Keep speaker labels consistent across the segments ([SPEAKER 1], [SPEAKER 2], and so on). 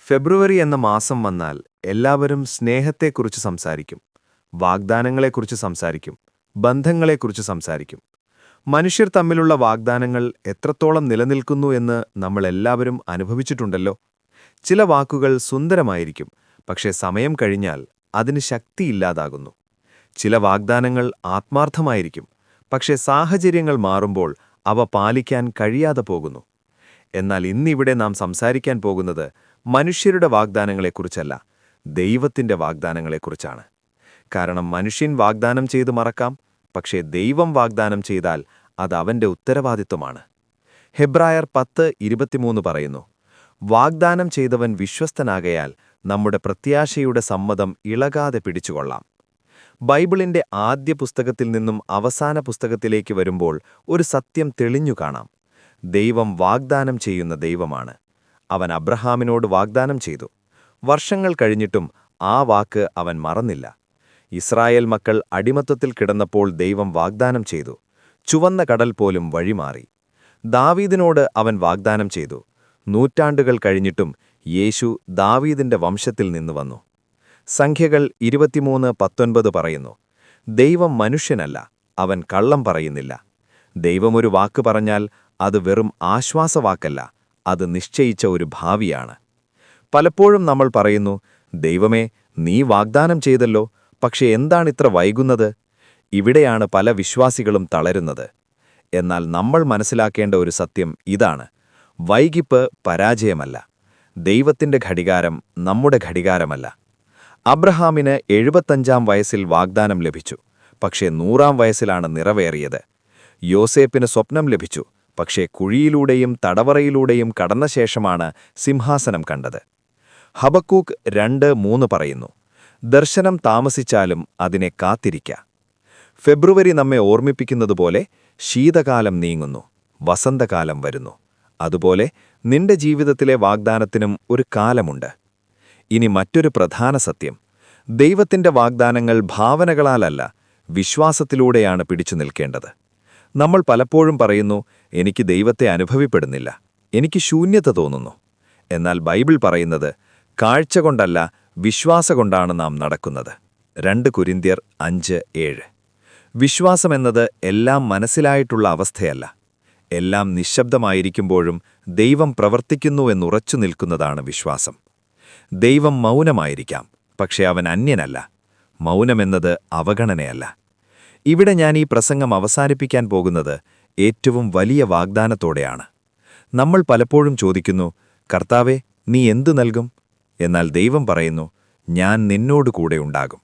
[SPEAKER 1] ഫെബ്രുവരി എന്ന മാസം വന്നാൽ എല്ലാവരും സ്നേഹത്തെക്കുറിച്ച് സംസാരിക്കും, വാഗ്ദാനങ്ങളെക്കുറിച്ച് സംസാരിക്കും, ബന്ധങ്ങളെക്കുറിച്ച് സംസാരിക്കും. മനുഷ്യർ തമ്മിലുള്ള വാഗ്ദാനങ്ങൾ എത്രത്തോളം നിലനിൽക്കുന്നു എന്ന് നമ്മളെല്ലാവരും അനുഭവിച്ചിട്ടുണ്ടല്ലോ. ചില വാക്കുകൾ സുന്ദരമായിരിക്കും, പക്ഷേ സമയം കഴിഞ്ഞാൽ അതിന് ശക്തിയില്ലാതാകുന്നു. ചില വാഗ്ദാനങ്ങൾ ആത്മാർത്ഥമായിരിക്കും, പക്ഷേ സാഹചര്യങ്ങൾ മാറുമ്പോൾ അവ പാലിക്കാൻ കഴിയാതെ പോകുന്നു. എന്നാൽ ഇന്നിവിടെ നാം സംസാരിക്കാൻ പോകുന്നത് മനുഷ്യരുടെ വാഗ്ദാനങ്ങളെക്കുറിച്ചല്ല, ദൈവത്തിന്റെ വാഗ്ദാനങ്ങളെക്കുറിച്ചാണ്. കാരണം മനുഷ്യൻ വാഗ്ദാനം ചെയ്ത് മറക്കാം, പക്ഷേ ദൈവം വാഗ്ദാനം ചെയ്താൽ അത് അവന്റെ ഉത്തരവാദിത്വമാണ്. ഹെബ്രായർ 10:23 പറയുന്നു, വാഗ്ദാനം ചെയ്തവൻ വിശ്വസ്തനാകയാൽ നമ്മുടെ പ്രത്യാശയുടെ സമ്മതം ഇളകാതെ പിടിച്ചുകൊള്ളാം. ബൈബിളിന്റെ ആദ്യ പുസ്തകത്തിൽ നിന്നും അവസാന പുസ്തകത്തിലേക്ക് വരുമ്പോൾ ഒരു സത്യം തെളിഞ്ഞു കാണാം. ദൈവം വാഗ്ദാനം ചെയ്യുന്ന ദൈവമാണ്. അവൻ അബ്രഹാമിനോട് വാഗ്ദാനം ചെയ്തു. വർഷങ്ങൾ കഴിഞ്ഞിട്ടും ആ വാക്ക് അവൻ മറന്നില്ല. ഇസ്രായേൽ മക്കൾ അടിമത്തത്തിൽ കിടന്നപ്പോൾ ദൈവം വാഗ്ദാനം ചെയ്തു. ചുവന്ന കടൽ പോലും വഴിമാറി. ദാവീദിനോട് അവൻ വാഗ്ദാനം ചെയ്തു. നൂറ്റാണ്ടുകൾ കഴിഞ്ഞിട്ടും യേശു ദാവീദിന്റെ വംശത്തിൽ നിന്ന് വന്നു. സംഖ്യകൾ 23:19 പറയുന്നു, ദൈവം മനുഷ്യനല്ല, അവൻ കള്ളം പറയുന്നില്ല. ദൈവമൊരു വാക്ക് പറഞ്ഞാൽ അത് വെറും ആശ്വാസവാക്കല്ല, അത് നിശ്ചയിച്ച ഒരു ഭാവിയാണ്. പലപ്പോഴും നമ്മൾ പറയുന്നു, ദൈവമേ, നീ വാഗ്ദാനം ചെയ്തല്ലോ, പക്ഷേ എന്താണിത്ര വൈകുന്നത്? ഇവിടെയാണ് പല വിശ്വാസികളും തളരുന്നത്. എന്നാൽ നമ്മൾ മനസ്സിലാക്കേണ്ട ഒരു സത്യം ഇതാണ്: വൈകിപ്പ് പരാജയമല്ല. ദൈവത്തിന്റെ ഘടികാരം നമ്മുടെ ഘടികാരമല്ല. അബ്രഹാമിന് 75-ാം വയസ്സിൽ വാഗ്ദാനം ലഭിച്ചു, പക്ഷേ 100-ാം വയസ്സിലാണ് നിറവേറിയത്. യോസേപ്പിന് സ്വപ്നം ലഭിച്ചു, പക്ഷേ കുഴിയിലൂടെയും തടവറയിലൂടെയും കടന്ന ശേഷമാണ് സിംഹാസനം കണ്ടത്. ഹബക്കൂക്ക് 2:3 പറയുന്നു, ദർശനം താമസിച്ചാലും അതിനെ കാത്തിരിക്ക. ഫെബ്രുവരി നമ്മെ ഓർമ്മിപ്പിക്കുന്നതുപോലെ ശീതകാലം നീങ്ങുന്നു, വസന്തകാലം വരുന്നു. അതുപോലെ നിന്റെ ജീവിതത്തിലെ വാഗ്ദാനത്തിനും ഒരു കാലമുണ്ട്. ഇനി മറ്റൊരു പ്രധാന സത്യം: ദൈവത്തിന്റെ വാഗ്ദാനങ്ങൾ ഭാവനകളാലല്ല, വിശ്വാസത്തിലൂടെയാണ് പിടിച്ചു നിൽക്കേണ്ടത്. നമ്മൾ പലപ്പോഴും പറയുന്നു, എനിക്ക് ദൈവത്തെ അനുഭവപ്പെടുന്നില്ല, എനിക്ക് ശൂന്യത തോന്നുന്നു. എന്നാൽ ബൈബിൾ പറയുന്നത്, കാഴ്ച കൊണ്ടല്ല, വിശ്വാസകൊണ്ടാണ് നാം നടക്കുന്നത്. 2 കൊരിന്ത്യർ 5:7. വിശ്വാസമെന്നത് എല്ലാം മനസ്സിലായിട്ടുള്ള അവസ്ഥയല്ല. എല്ലാം നിശബ്ദമായിരിക്കുമ്പോഴും ദൈവം പ്രവർത്തിക്കുന്നുവെന്നുറച്ചു നിൽക്കുന്നതാണ് വിശ്വാസം. ദൈവം മൗനമായിരിക്കാം, പക്ഷേ അവൻ അന്യനല്ല. മൗനമെന്നത് അവഗണനയല്ല. ഇവിടെ ഞാൻ ഈ പ്രസംഗം അവസാനിപ്പിക്കാൻ പോകുന്നത് ഏറ്റവും വലിയ വാഗ്ദാനത്തോടെയാണ്. നമ്മൾ പലപ്പോഴും ചോദിക്കുന്നു, കർത്താവേ, നീ എന്തു നൽകും? എന്നാൽ ദൈവം പറയുന്നു, ഞാൻ നിന്നോട് കൂടെ ഉണ്ടാകും.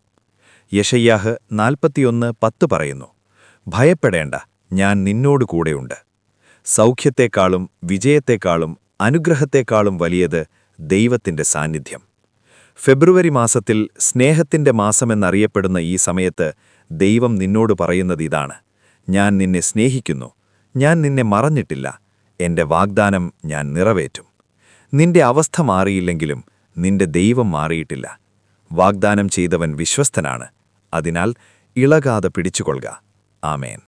[SPEAKER 1] യെശയ്യാഹ് 41:10 പറയുന്നു, ഭയപ്പെടേണ്ട, ഞാൻ നിന്നോട് കൂടെയുണ്ട്. സൗഖ്യത്തെക്കാളും വിജയത്തെക്കാളും അനുഗ്രഹത്തെക്കാളും വലിയത് ദൈവത്തിന്റെ സാന്നിധ്യം. ഫെബ്രുവരി മാസത്തിൽ സ്നേഹത്തിന്റെ മാസമെന്നറിയപ്പെടുന്ന ഈ സമയത്ത് ദൈവം നിന്നോട് പറയുന്നത് ഇതാണ്: ഞാൻ നിന്നെ സ്നേഹിക്കുന്നു, ഞാൻ നിന്നെ മറന്നിട്ടില്ല, എന്റെ വാഗ്ദാനം ഞാൻ നിറവേറ്റും. നിന്റെ അവസ്ഥ മാറിയില്ലെങ്കിലും നിന്റെ ദൈവം മാറിയിട്ടില്ല. വാഗ്ദാനം ചെയ്തവൻ വിശ്വസ്തനാണ്, അതിനാൽ ഇളകാതെ പിടിച്ചുകൊള്ളുക. ആമേൻ.